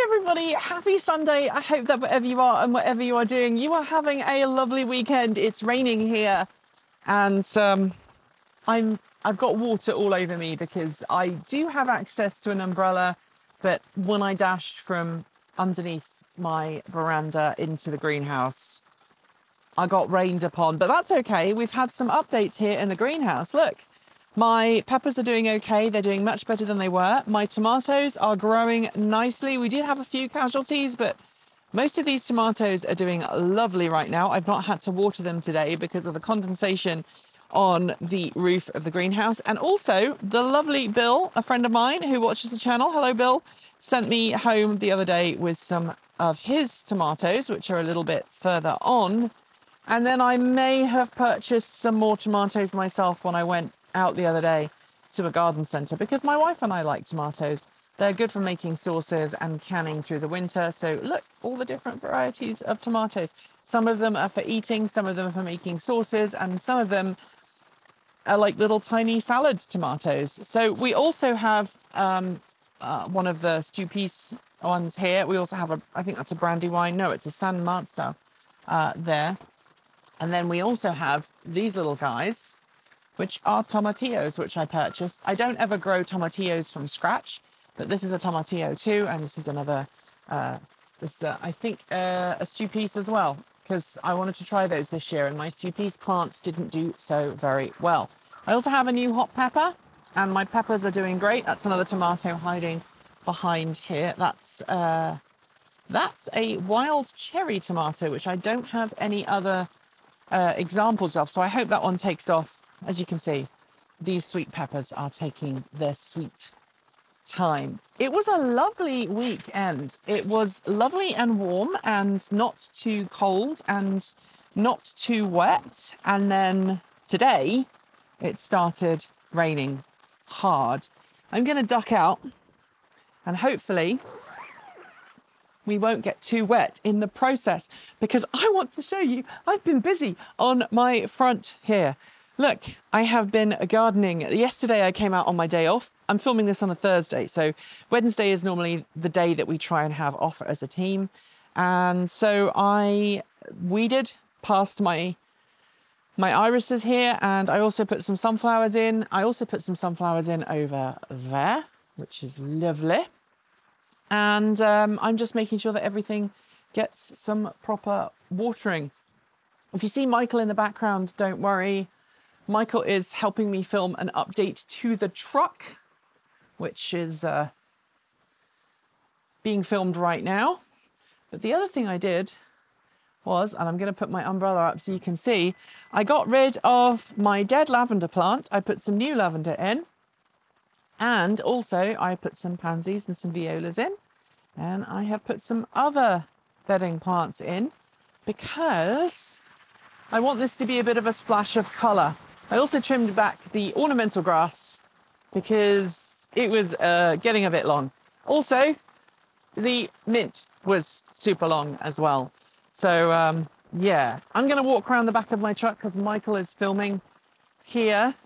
everybody, happy Sunday. I hope that wherever you are and whatever you are doing, you are having a lovely weekend. It's raining here and I've got water all over me because I do have access to an umbrella, but when I dashed from underneath my veranda into the greenhouse, I got rained upon, but that's okay. We've had some updates here in the greenhouse. Look, my peppers are doing okay. They're doing much better than they were. My tomatoes are growing nicely. We did have a few casualties, but most of these tomatoes are doing lovely right now. I've not had to water them today because of the condensation on the roof of the greenhouse. And also the lovely Bill, a friend of mine who watches the channel, hello Bill, sent me home the other day with some of his tomatoes, which are a little bit further on. And then I may have purchased some more tomatoes myself when I went out the other day to a garden centre because my wife and I like tomatoes. They're good for making sauces and canning through the winter. So look, all the different varieties of tomatoes. Some of them are for eating, some of them are for making sauces, and some of them are like little tiny salad tomatoes. So we also have one of the stew piece ones here. We also have I think that's a brandy wine. No, it's a San Marzo there. And then we also have these little guys, which are tomatillos, which I purchased. I don't ever grow tomatillos from scratch, but this is a tomatillo too. And this is another, I think a stew piece as well, because I wanted to try those this year and my stew piece plants didn't do so very well. I also have a new hot pepper and my peppers are doing great. That's another tomato hiding behind here. That's a wild cherry tomato, which I don't have any other examples of. So I hope that one takes off. As you can see, these sweet peppers are taking their sweet time. It was a lovely weekend. It was lovely and warm and not too cold and not too wet. And then today it started raining hard. I'm going to duck out and hopefully we won't get too wet in the process because I want to show you I've been busy on my front here. Look, I have been gardening. Yesterday I came out on my day off. I'm filming this on a Thursday, so Wednesday is normally the day that we try and have off as a team. And so I weeded past my irises here, and I also put some sunflowers in. I also put some sunflowers in over there, which is lovely. And I'm just making sure that everything gets some proper watering. If you see Michael in the background, don't worry. Michael is helping me film an update to the truck, which is being filmed right now. But the other thing I did was, and I'm going to put my umbrella up so you can see, I got rid of my dead lavender plant. I put some new lavender in. And also I put some pansies and some violas in. And I have put some other bedding plants in because I want this to be a bit of a splash of colour. I also trimmed back the ornamental grass because it was getting a bit long. Also, the mint was super long as well. So yeah, I'm going to walk around the back of my truck because Michael is filming here.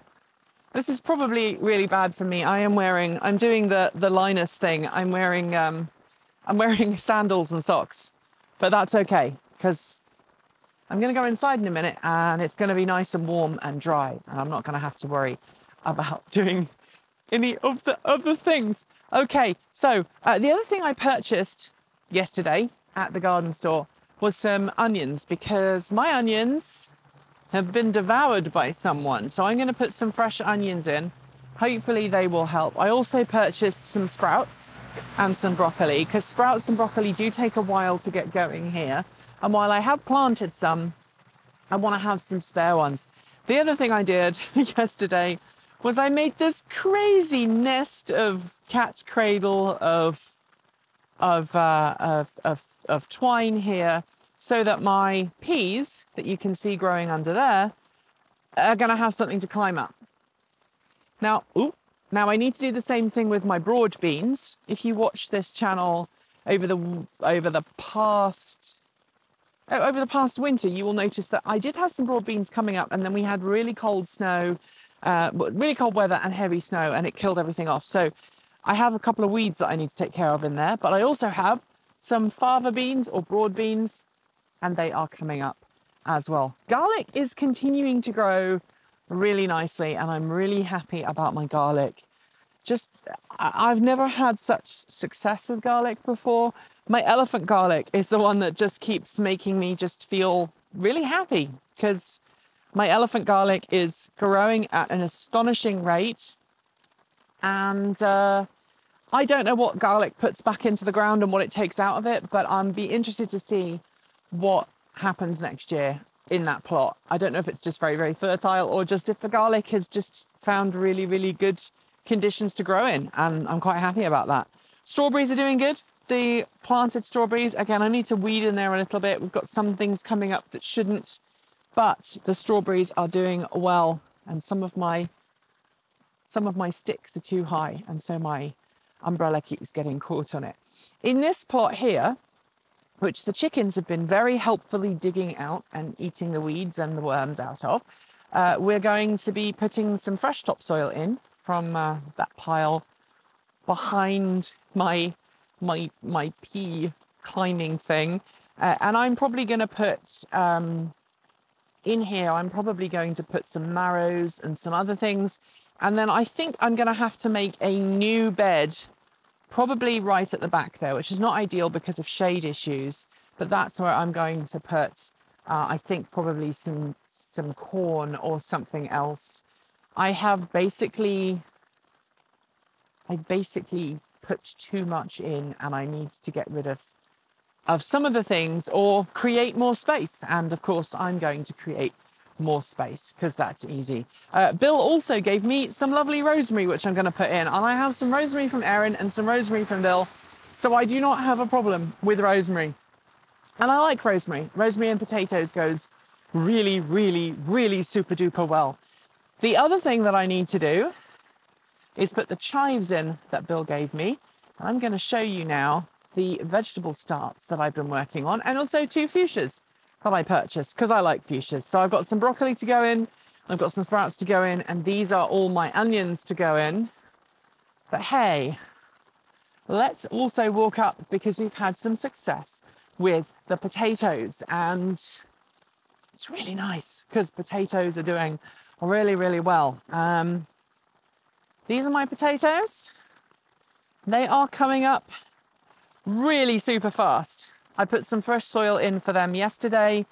This is probably really bad for me. I'm doing the Linus thing. I'm wearing sandals and socks, but that's okay because I'm going to go inside in a minute and it's going to be nice and warm and dry. And I'm not going to have to worry about doing any of the other things. Okay, so the other thing I purchased yesterday at the garden store was some onions because my onions have been devoured by someone. So I'm going to put some fresh onions in. Hopefully they will help. I also purchased some sprouts and some broccoli because sprouts and broccoli do take a while to get going here. And while I have planted some, I want to have some spare ones. The other thing I did yesterday was I made this crazy nest of cat's cradle of twine here so that my peas that you can see growing under there are going to have something to climb up. Now I need to do the same thing with my broad beans. If you watch this channel over the past winter, you will notice that I did have some broad beans coming up, and then we had really cold snow, really cold weather and heavy snow, and it killed everything off. So I have a couple of weeds that I need to take care of in there, but I also have some fava beans or broad beans, and they are coming up as well. Garlic is continuing to grow really nicely, and I'm really happy about my garlic. I've never had such success with garlic before. My elephant garlic is the one that just keeps making me just feel really happy, because my elephant garlic is growing at an astonishing rate. And I don't know what garlic puts back into the ground and what it takes out of it, but I'm be interested to see what happens next year in that plot. I don't know if it's just very, very fertile, or just if the garlic has just found really, really good conditions to grow in. And I'm quite happy about that. Strawberries are doing good. The planted strawberries, again, I need to weed in there a little bit. We've got some things coming up that shouldn't, but the strawberries are doing well. And some of my sticks are too high, and so my umbrella keeps getting caught on it. In this plot here, which the chickens have been very helpfully digging out and eating the weeds and the worms out of, we're going to be putting some fresh topsoil in from that pile behind my pea climbing thing. And I'm probably going to put in here, I'm probably going to put some marrows and some other things. And then I think I'm going to have to make a new bed, probably right at the back there, which is not ideal because of shade issues. But that's where I'm going to put, I think, probably some corn or something else. I basically put too much in, and I need to get rid of some of the things or create more space. And of course, I'm going to create more space because that's easy. Bill also gave me some lovely rosemary, which I'm going to put in, and I have some rosemary from Erin and some rosemary from Bill, so I do not have a problem with rosemary. And I like rosemary. Rosemary and potatoes goes really, really, really super duper well. The other thing that I need to do is put the chives in that Bill gave me. And I'm going to show you now the vegetable starts that I've been working on, and also 2 fuchsias that I purchased because I like fuchsias. So I've got some broccoli to go in, I've got some sprouts to go in, and these are all my onions to go in. But hey, let's also walk up, because we've had some success with the potatoes, and it's really nice because potatoes are doing really, really well. These are my potatoes. They are coming up really super fast. I put some fresh soil in for them yesterday,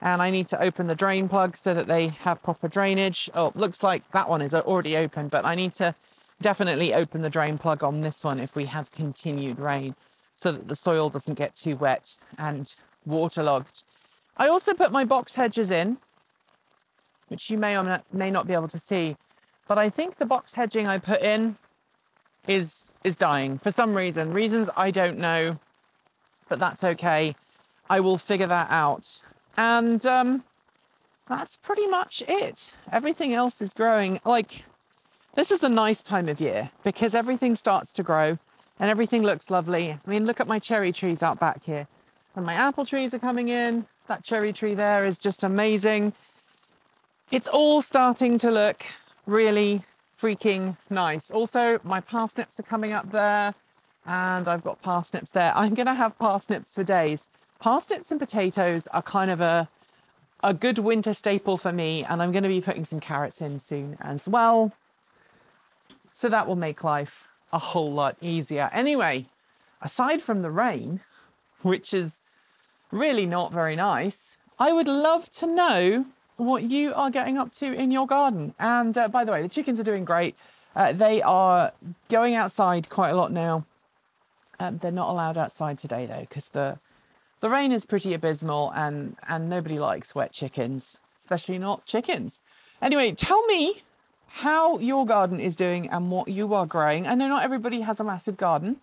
and I need to open the drain plug so that they have proper drainage. Oh, it looks like that one is already open, but I need to definitely open the drain plug on this one if we have continued rain, so that the soil doesn't get too wet and waterlogged. I also put my box hedges in, which you may or may not be able to see, but I think the box hedging I put in is dying for some reasons I don't know, but that's okay. I will figure that out. And that's pretty much it. Everything else is growing. Like, this is a nice time of year because everything starts to grow and everything looks lovely. I mean, look at my cherry trees out back here. And my apple trees are coming in. That cherry tree there is just amazing. It's all starting to look really freaking nice. Also, my parsnips are coming up there, and I've got parsnips there. I'm going to have parsnips for days. Parsnips and potatoes are kind of a good winter staple for me, and I'm going to be putting some carrots in soon as well. So that will make life a whole lot easier. Anyway, aside from the rain, which is really not very nice, I would love to know what you are getting up to in your garden. And by the way, the chickens are doing great. They are going outside quite a lot now. They're not allowed outside today though, because the rain is pretty abysmal, and nobody likes wet chickens, especially not chickens. Anyway, tell me how your garden is doing and what you are growing. I know not everybody has a massive garden,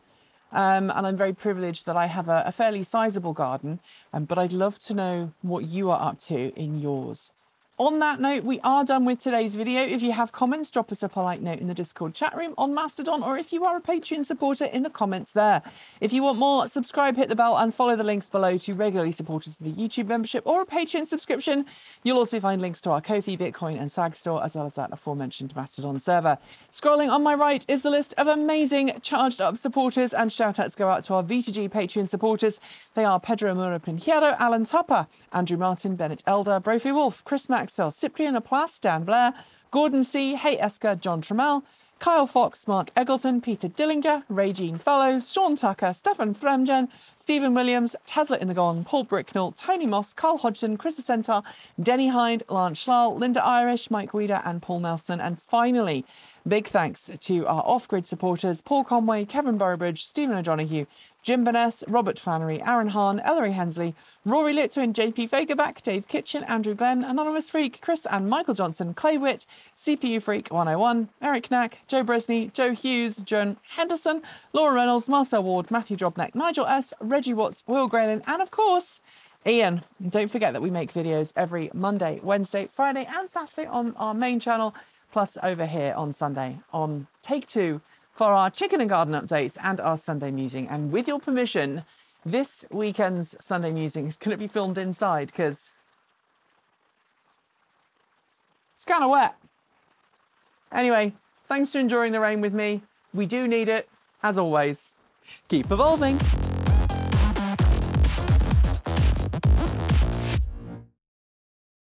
and I'm very privileged that I have a fairly sizable garden, but I'd love to know what you are up to in yours. On that note, we are done with today's video. If you have comments, drop us a polite note in the Discord chat room on Mastodon, or if you are a Patreon supporter, in the comments there. If you want more, subscribe, hit the bell, and follow the links below to regularly support us with a YouTube membership or a Patreon subscription. You'll also find links to our Ko-fi, Bitcoin, and SAG store, as well as that aforementioned Mastodon server. Scrolling on my right is the list of amazing charged up supporters, and shout outs go out to our V2G Patreon supporters. They are Pedro Mura Pinheiro, Alan Tupper, Andrew Martin, Bennett Elder, Brophy Wolf, Chris Maxwell, Cyprian Laplace, Dan Blair, Gordon C, Hey Esker, John Trammell, Kyle Fox, Mark Eggleton, Peter Dillinger, Regine Fellows, Sean Tucker, Stefan Fremgen, Stephen Williams, Tesla in the Gone, Paul Bricknell, Tony Moss, Carl Hodgson, Chris Centaur, Denny Hind, Lance Schlall, Linda Irish, Mike Weeder, and Paul Nelson. And finally, big thanks to our off-grid supporters, Paul Conway, Kevin Burrowbridge, Stephen O'Donoghue, Jim Burness, Robert Flannery, Aaron Hahn, Ellery Hensley, Rory Litwin, JP Fagerback, Dave Kitchen, Andrew Glenn, Anonymous Freak, Chris and Michael Johnson, Clay Witt, CPU Freak 101, Eric Knack, Joe Bresney, Joe Hughes, Joan Henderson, Laura Reynolds, Marcel Ward, Matthew Drobneck, Nigel S, Reggie Watts, Will Graylin, and of course, Ian. Don't forget that we make videos every Monday, Wednesday, Friday, and Saturday on our main channel, plus over here on Sunday on Take Two for our chicken and garden updates and our Sunday musing. And with your permission, this weekend's Sunday musing is going to be filmed inside because it's kind of wet. Anyway, thanks for enjoying the rain with me. We do need it, as always. Keep evolving.